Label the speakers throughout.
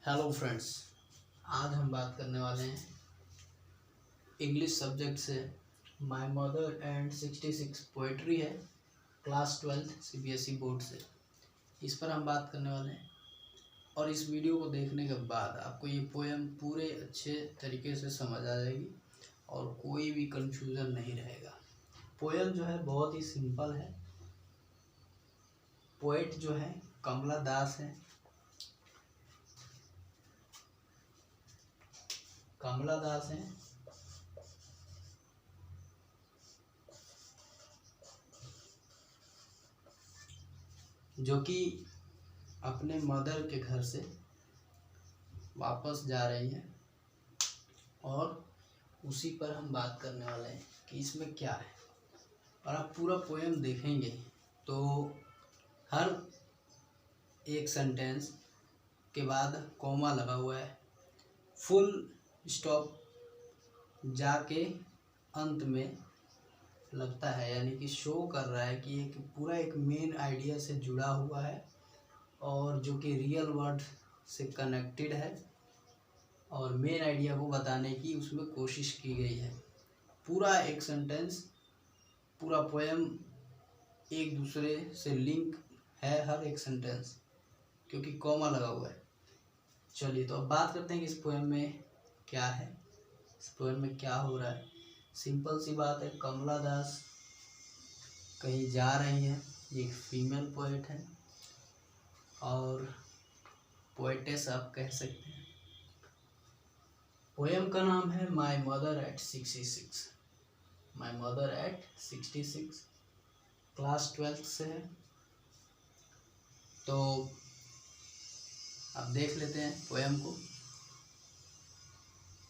Speaker 1: Hello friends, आज हम बात करने वाले हैं इंग्लिश सब्जेक्ट से। माय मदर एंड 66 पोइट्री है, क्लास 12 सीबीएसई बोर्ड से। इस पर हम बात करने वाले हैं और इस वीडियो को देखने के बाद आपको ये पोएम पूरे अच्छे तरीके से समझ आ जाएगी और कोई भी कंफ्यूजन नहीं रहेगा। पोएम जो है बहुत ही सिंपल है। पोएट जो है कमला दास है। कमला दास हैं जो कि अपने मदर के घर से वापस जा रही हैं और उसी पर हम बात करने वाले हैं कि इसमें क्या है। और आप पूरा पोएम देखेंगे तो हर एक सेंटेंस के बाद कॉमा लगा हुआ है, फुल स्टॉप जाके अंत में लगता है, यानी कि शो कर रहा है कि एक पूरा एक मेन आइडिया से जुड़ा हुआ है और जो कि रियल वर्ड से कनेक्टेड है और मेन आइडिया को बताने की उसमें कोशिश की गई है। पूरा एक सेंटेंस, पूरा पोएम एक दूसरे से लिंक है, हर एक सेंटेंस, क्योंकि कॉमा लगा हुआ है। चलिए तो अब बात करते हैं कि इस पोएम में क्या है, इस पोएम में क्या हो रहा है। सिंपल सी बात है, कमला दास कहीं जा रही हैं। ये एक फीमेल पोएट है और पोएटेस आप कह सकते हैं। पोएम का नाम है my mother eight 66। My mother eight 66 class 12 से है। तो अब देख लेते हैं पोएम को।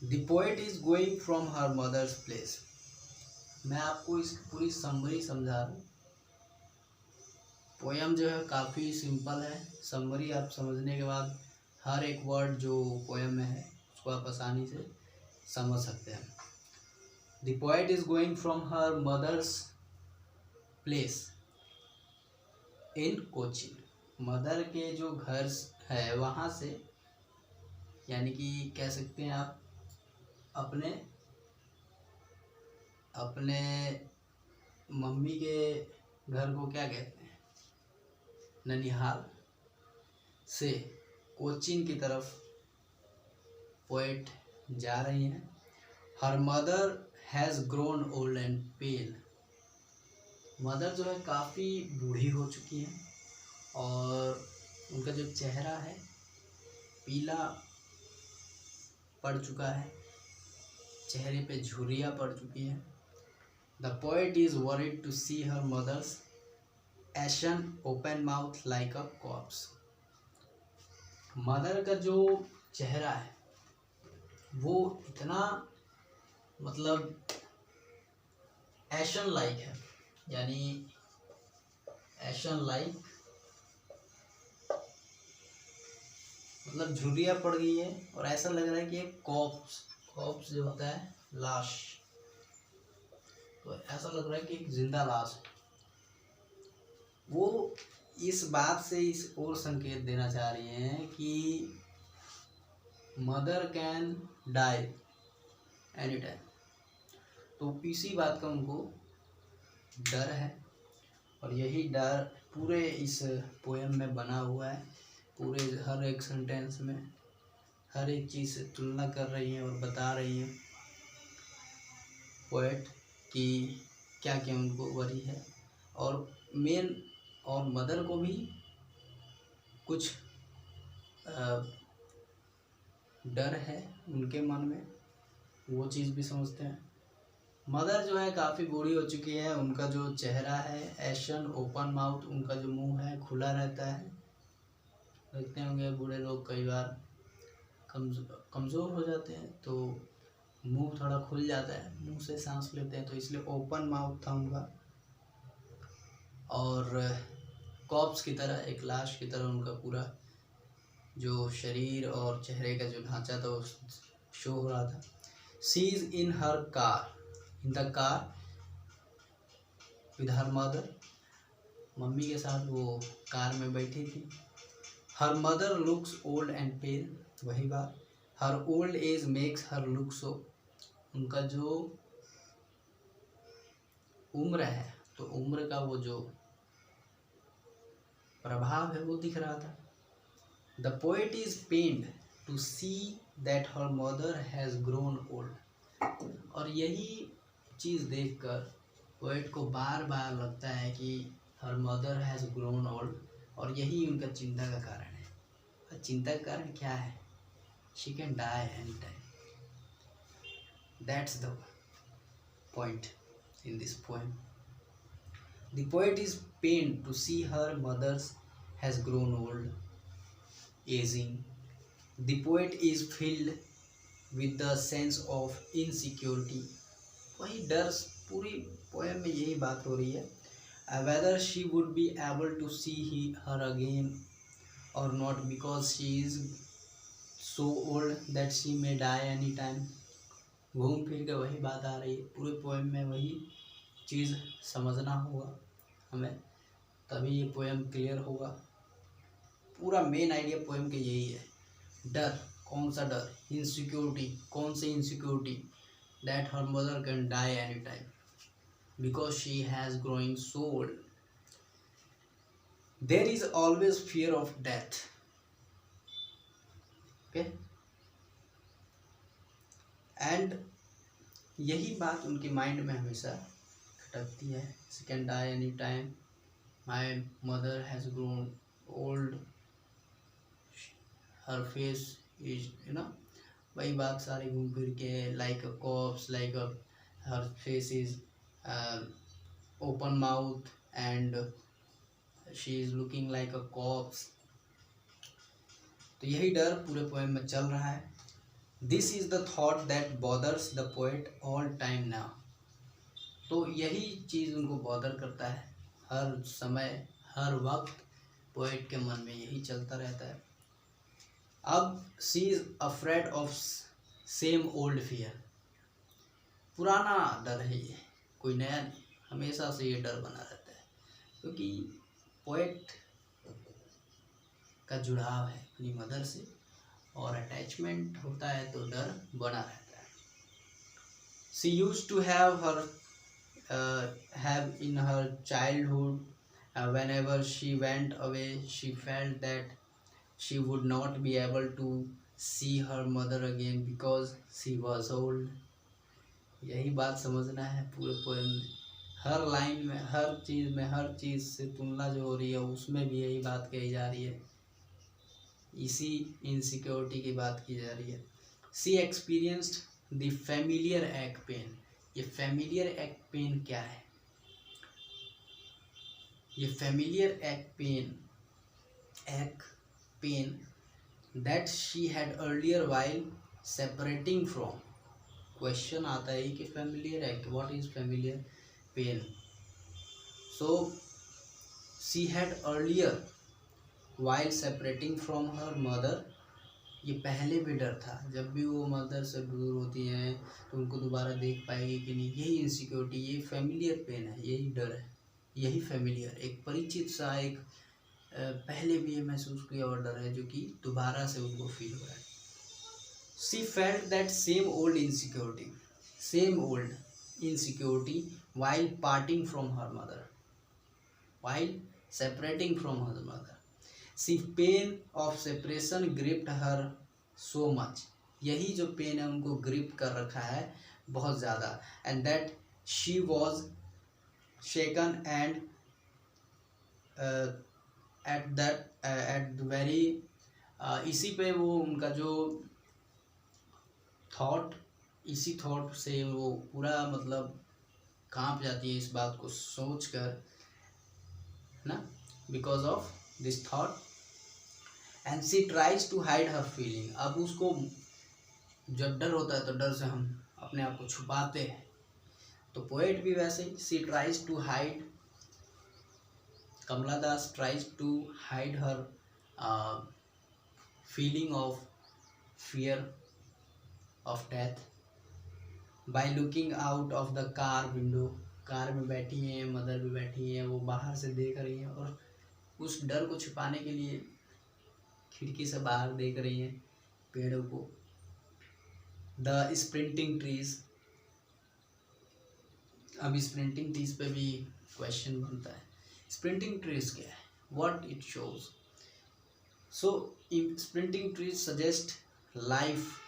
Speaker 1: The poet is going from her mother's place. मैं आपको इसकी पूरी समरी समझा रहा हूँ। पोएम जो है काफ़ी सिंपल है। समरी आप समझने के बाद हर एक वर्ड जो पोएम में है उसको आप आसानी से समझ सकते हैं। The poet is going from her mother's place in Cochin. Mother के जो घर है वहाँ से, यानी कि कह सकते हैं आप अपने अपने मम्मी के घर को क्या कहते हैं, ननिहाल से कोचिन की तरफ पोएट जा रही हैं। हर mother has grown old and pale. Mother जो है काफ़ी बूढ़ी हो चुकी है और उनका जो चेहरा है पीला पड़ चुका है, चेहरे पे झुर्रियाँ पड़ चुकी हैं। The poet is worried to see her mother's ashen open mouth like a corpse। Mother का जो चेहरा है वो इतना मतलब एशन लाइक है, यानी एशन लाइक मतलब झुर्रियाँ पड़ गई है और ऐसा लग रहा है कि एक कॉप्स जो होता है लाश, तो ऐसा लग रहा है कि एक जिंदा लाश है। वो इस बात से इस ओर संकेत देना चाह रही हैं कि mother can die any time. तो इसी बात का उनको डर है और यही डर पूरे इस पोएम में बना हुआ है। पूरे हर एक सेंटेंस में हर एक चीज़ से तुलना कर रही हैं और बता रही हैं पोएट कि क्या क्या उनको वरी है और मेन और मदर को भी कुछ डर है उनके मन में, वो चीज़ भी समझते हैं। मदर जो है काफ़ी बूढ़ी हो चुकी है, उनका जो चेहरा है एशन ओपन माउथ, उनका जो मुंह है खुला रहता है। देखते होंगे बूढ़े लोग कई बार कमज़ोर हो जाते हैं तो मुंह थोड़ा खुल जाता है, मुंह से सांस लेते हैं, तो इसलिए ओपन माउथ था उनका। और कॉप्स की तरह, एक लाश की तरह उनका पूरा जो शरीर और चेहरे का जो ढांचा था वो शो हो रहा था। She is in her car, in the car with her mother. Mummy के साथ वो कार में बैठी थी। Her mother looks old and pale, वही बात, her old age makes her look so, उनका जो उम्र है तो उम्र का वो जो प्रभाव है वो दिख रहा था। The poet is pained to see that her mother has grown old, और यही चीज़ देखकर पोएट को बार बार लगता है कि हर मदर हैज़ ग्रोन ओल्ड, और यही उनका चिंता का कारण है। और चिंता का कारण क्या है? She can die any time, that's the point in this poem. The poet is pained to see her mother has grown old, aging. The poet is filled with the sense of insecurity. वही डर, पूरी poem में यही बात हो रही है। Whether she would be able to see her again or not, because she is so old that she may die any time. घूम फिर के वही बात आ रही है पूरे पोएम में, वही चीज़ समझना होगा हमें, तभी ये पोएम क्लियर होगा। पूरा मेन आइडिया पोएम के यही है। डर, कौन सा डर? इनसिक्योरिटी, कौन सी insecurity? That her mother can die any time because she has growing so old. There is always fear of death. Okay, and यही बात उनके माइंड में हमेशा खटकती है। She can die any time, my mother has grown old, her face is, वही बात सारी घूम फिर के, like a corpse, like a her face is open mouth and she is looking like a cops. तो यही डर पूरे पोएम में चल रहा है। This is the thought that bothers the poet all time now. तो यही चीज़ उनको बॉदर करता है हर समय, हर वक्त पोएट के मन में यही चलता रहता है। अब she is afraid of same old fear. पुराना डर है ये, कोई नया नहीं, हमेशा से ये डर बना रहता है, क्योंकि पोएट का जुड़ाव है अपनी मदर से और अटैचमेंट होता है तो डर बना रहता है। She used to have in her childhood, whenever she went away she felt that she would not be able to see her mother again because she was old. यही बात समझना है पूरे पोएम में, हर लाइन में, हर चीज़ में, हर चीज़ से तुलना जो हो रही है उसमें भी यही बात कही जा रही है, इसी इनसिक्योरिटी की बात की जा रही है। She experienced the familiar ache pain. ये फेमिलियर एक पेन क्या है? ये familiar ache pain that she had earlier while separating from. Question आता है कि familiar ache, what is familiar pain? So she had earlier while separating from her mother. ये पहले भी डर था, जब भी वो मदर से दूर होती हैं तो उनको दोबारा देख पाएगी कि नहीं, यही इनसिक्योरिटी, ये फेमिलियर पेन है, यही डर है, यही फेमिलियर, एक परिचित सा, एक पहले भी ये महसूस किया हुआ डर है जो कि दोबारा से उनको फील हो रहा है। She felt that same old insecurity while parting from her mother, while separating from her mother. She pain of separation gripped her so much. यही जो पेन है उनको ग्रिप कर रखा है बहुत ज़्यादा। and that she was shaken and at the very इसी पे वो उनका जो थॉट, इसी थॉट से वो पूरा मतलब कांप जाती है इस बात को सोच कर ना, because of this thought. And she tries to hide her feeling. अब उसको जब डर होता है तो डर से हम अपने आप को छुपाते हैं, तो पोएट भी वैसे ही, she tries to hide, Kamala Das tries to hide her feeling of fear of death by looking out of the car window. Car में बैठी हैं, मदर भी बैठी हैं, वो बाहर से देख रही हैं और उस डर को छिपाने के लिए खिड़की से बाहर देख रही हैं पेड़ों को। द स्प्रिंटिंग ट्रीज, अब स्प्रिंटिंग ट्रीज पे भी क्वेश्चन बनता है। स्प्रिंटिंग ट्रीज क्या है, what it shows. So sprinting trees suggest life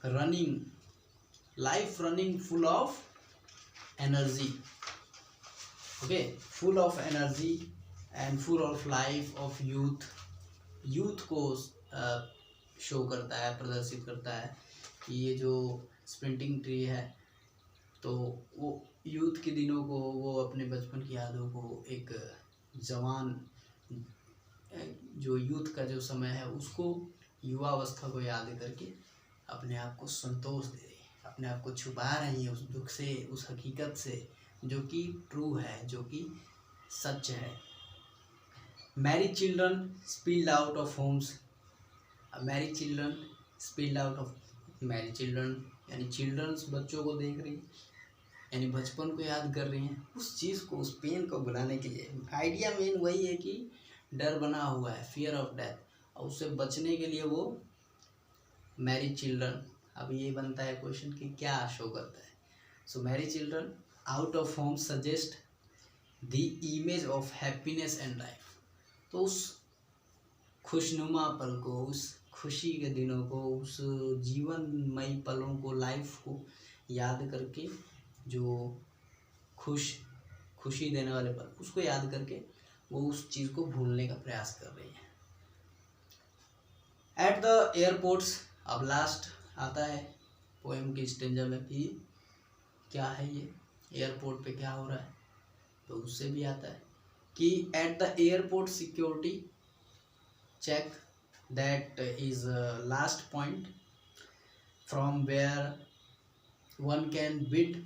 Speaker 1: running full of energy, okay, full of energy and full of life of youth को शो करता है, प्रदर्शित करता है कि ये जो स्प्रिंटिंग ट्री है तो वो यूथ के दिनों को, वो अपने बचपन की यादों को, एक जवान जो यूथ का जो समय है उसको, युवावस्था को याद करके अपने आप को संतोष दे रही है, अपने आप को छुपा रही है उस दुख से, उस हकीकत से जो कि ट्रू है, जो कि सच है। Merry children spilled out of homes, merry children spilled out of, merry children यानी चिल्ड्रंस बच्चों को देख रही, यानी बचपन को याद कर रही हैं, उस चीज़ को, उस पेन को भुलाने के लिए। आइडिया मेन वही है कि डर बना हुआ है, फियर ऑफ डेथ, और उससे बचने के लिए वो मैरी चिल्ड्रन। अब ये बनता है क्वेश्चन कि क्या शो करता है। So merry children out of home suggest the image of happiness and life. तो उस खुशनुमा पल को, उस खुशी के दिनों को, उस जीवनमयी पलों को, लाइफ को याद करके, जो खुशी देने वाले पल, उसको याद करके वो उस चीज़ को भूलने का प्रयास कर रही है। एट द एयरपोर्ट्स, अब लास्ट आता है पोएम की स्टेंजा में कि क्या है ये, एयरपोर्ट पे क्या हो रहा है, तो उससे भी आता है कि at the airport security check that is last point from where one can bid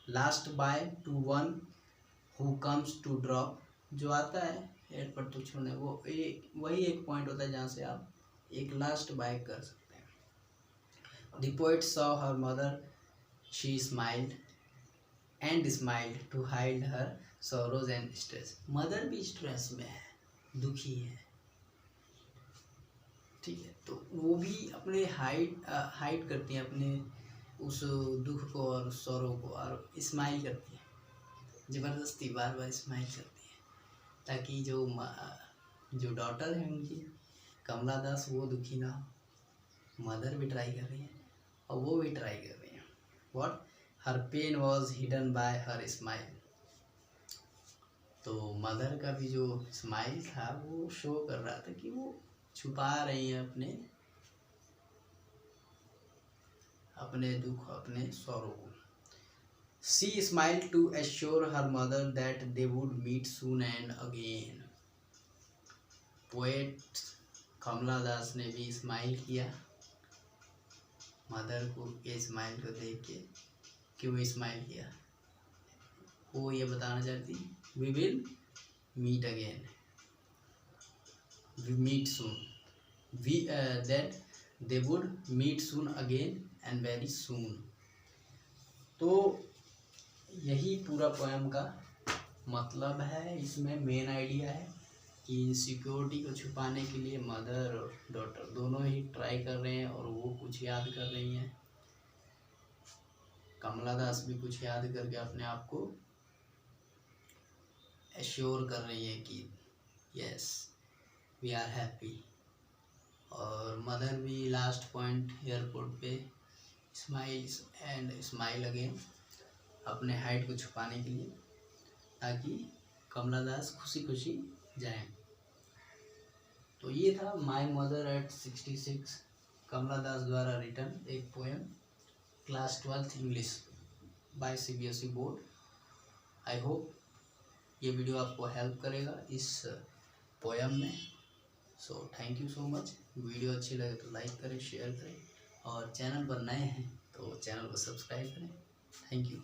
Speaker 1: last bye to one who comes to drop. जो आता है एयरपोर्ट तो छोड़ने, वो वही एक पॉइंट होता है जहाँ से आप एक लास्ट बाय कर सकते हैं। The poet saw her mother, she smiled and smiled to hide her sorrows and stress. Mother भी स्ट्रेस में है, दुखी है, ठीक है, तो वो भी अपने हाइड करती हैं अपने उस दुख को और सौरों को, और स्माइल करती है, ज़बरदस्ती बार बार स्माइल करती है, ताकि जो डॉटर है उनकी कमला दास, वो दुखी ना हो। मदर भी ट्राई कर रही है और वो भी ट्राई कर रही है। What, her pain was hidden by her smile. तो मदर का भी जो स्माइल था वो शो कर रहा था कि वो छुपा रही है अपने दुख, अपने सौरों को। She smiled to assure her mother that they would meet soon and again. Poet Kamala Das ने भी स्माइल किया मदर को, ये स्माइल को देख के। क्यों स्माइल किया, वो ये बताना चाहती, we will meet again, we meet soon, we that they would meet soon again and very soon. तो यही पूरा पोएम का मतलब है। इसमें मेन आइडिया है कि इनसिक्योरिटी को छुपाने के लिए मदर और डॉटर दोनों ही ट्राई कर रहे हैं, और वो कुछ याद कर रही हैं। कमला दास भी कुछ याद करके अपने आप को एश्योर कर रही है कि यस वी आर हैप्पी। और मदर भी लास्ट पॉइंट एयरपोर्ट पे स्माइल अगेन, अपने हाइट को छुपाने के लिए, ताकि कमला दास खुशी खुशी जाएं। तो ये था माय मदर एट 66, कमला दास द्वारा रिटन एक poem, class 12th English by CBSE board. I hope ये वीडियो आपको हेल्प करेगा इस पोएम में। So thank you so much. Video अच्छी लगे तो लाइक करें, शेयर करें, और चैनल पर नए हैं तो चैनल को सब्सक्राइब करें। Thank you.